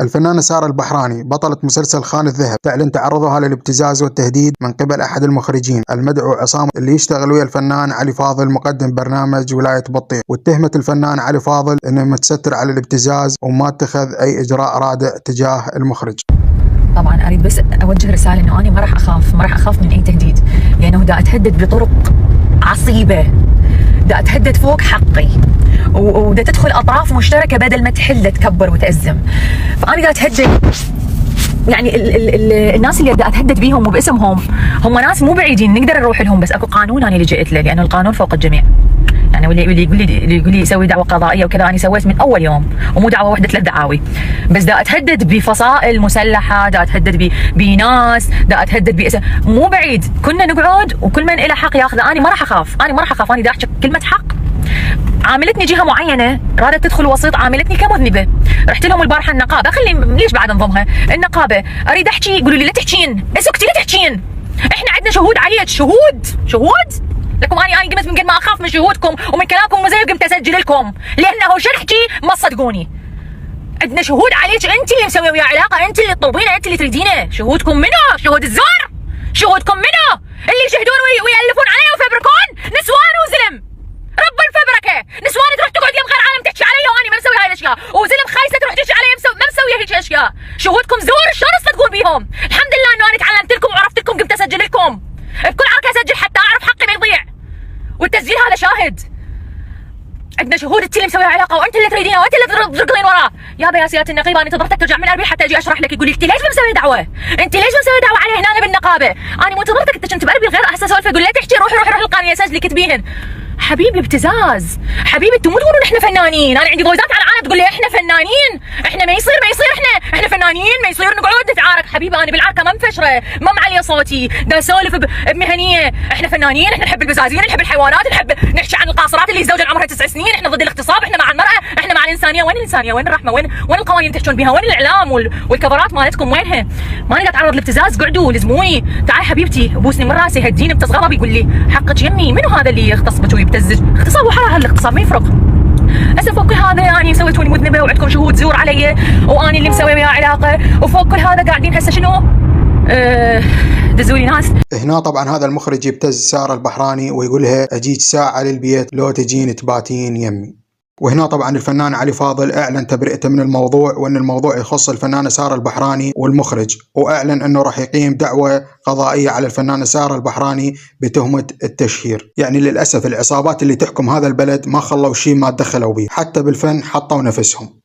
الفنانة سارة البحراني بطلة مسلسل خان الذهب تعلن تعرضها للابتزاز والتهديد من قبل أحد المخرجين المدعو عصام اللي يشتغل ويا الفنان علي فاضل مقدم برنامج ولاية بطيخ، واتهمت الفنان علي فاضل انه متستر على الابتزاز وما اتخذ اي اجراء رادع تجاه المخرج. طبعا اريد بس اوجه رسالة انه انا ما راح اخاف من اي تهديد، لانه دا اتهدد بطرق عصيبة، دا اتهدد فوق حقي، ودا تدخل اطراف مشتركه بدل ما تحل تكبر وتأزم. فانا دا اتهدد، يعني الناس اللي دا اتهدد بيهم وباسمهم هم ناس مو بعيدين نقدر نروح لهم، بس اكو قانون انا لجأت له، لانه القانون فوق الجميع. يعني واللي يقول لي سوي دعوه قضائيه وكذا، انا سويت من اول يوم، ومو دعوه واحده 3 دعاوي، بس دا اتهدد بفصائل مسلحه، دا اتهدد بناس، دا اتهدد باسم مو بعيد. كنا نقعد وكل من له حق ياخذه. انا ما راح اخاف، انا دا احكي كلمه حق. عاملتني جهه معينه رادت تدخل وسيط، عاملتني كمذنبه. رحت لهم البارحه النقابه، ليش بعد انضمها النقابه، اريد احكي، يقولوا لي لا تحكين، اسكتي لا تحكين، احنا عندنا شهود عليك. شهود لكم. انا قمت من قد ما اخاف من شهودكم ومن كلامكم زي قمت اسجل لكم، لانه شو احكي ما تصدقوني. عندنا شهود عليك، انت اللي مسويه وياه علاقه، انت اللي تطلبينه، انت اللي تريدينه. شهودكم منو؟ شهود الزور؟ شهودكم منو؟ اللي يشهدون ويألفون علي ويفبركون؟ نسوان وزلم، رب الفبركه، نسوان تروح تقعد يم غير عالم تحكي علي وانا ما مسوي هاي الاشياء، وزلم خايسه تروح تحكي علي ما مسويه هيك اشياء. شهودكم زور، شلون تصدقون بيهم؟ الحمد لله انه انا تعلمت لكم وعرفت لكم، قمت اسجل لكم بكل عركه، اسجل حتى اعرف حقي ما يضيع، والتسجيل هذا شاهد. عندنا شهود، انت اللي مسويه علاقه، وانت اللي تريدينه، وانت اللي تركضين وراه. يابا يا سياده النقيبه، انا انتظرتك ترجع من اربيل حتى اجي اشرح لك. يقول لي انت ليش مسويه دعوه؟ انت ليش مسويه دعوه علي هنا بالنقابه؟ انا مو انتظرتك، انت كنت باربيل غير هسه سولفه. يقول لا تحكي، روحي القانون اسجلي كتبيهن. حبيبي ابتزاز، حبيبي انتم مو تقولون احنا فنانين. انا عندي ضويزات على العالم تقول لي احنا فنانين، احنا ما يصير احنا فنانين، ما يصير نقعد نتعارك. حبيبي انا بالعركه ما مفشره، ما معليه صوتي، دا اسولف بمهنيه. احنا فنانين، احنا نحب البزازين، نحب الحيوانات، نحب نحكي عن القاصرات اللي يتزوجن عمرها 9 سنين، احنا ضد الاغتصاب، احنا مع المراه، احنا مع الانسانيه. وين الانسانيه؟ وين الرحمه؟ وين القوانين اللي تحكون بها؟ وين الاعلام والكفرات مالتكم وينها؟ ماني قاعد اتعرض لابتزاز، قعدوا لزموني، تعالي حبيبتي بوسني من راسي، هديني امتص غضبي. يقول لي حقك يمي، منو هذا اللي يغتصبك ويبتزك؟ اغتصاب وحرام، الاغتصاب ما يفرق. هسه فوق كل هذا يعني سويتوني مذنبه وعندكم شهود زور علي، واني اللي مسوي وياه علاقه، وفوق كل هذا قاعدين هسه شنو؟ دزولي ناس. هنا طبعا هذا المخرج يبتز سارة البحراني ويقولها اجيك ساعه للبيت لو تجين تباتين يمي. وهنا طبعا الفنان علي فاضل اعلن تبرئته من الموضوع، وان الموضوع يخص الفنانه سارة البحراني والمخرج، واعلن انه راح يقيم دعوه قضائيه على الفنانه سارة البحراني بتهمه التشهير. يعني للاسف العصابات اللي تحكم هذا البلد ما خلوا شيء ما تدخلوا به، حتى بالفن حطوا نفسهم.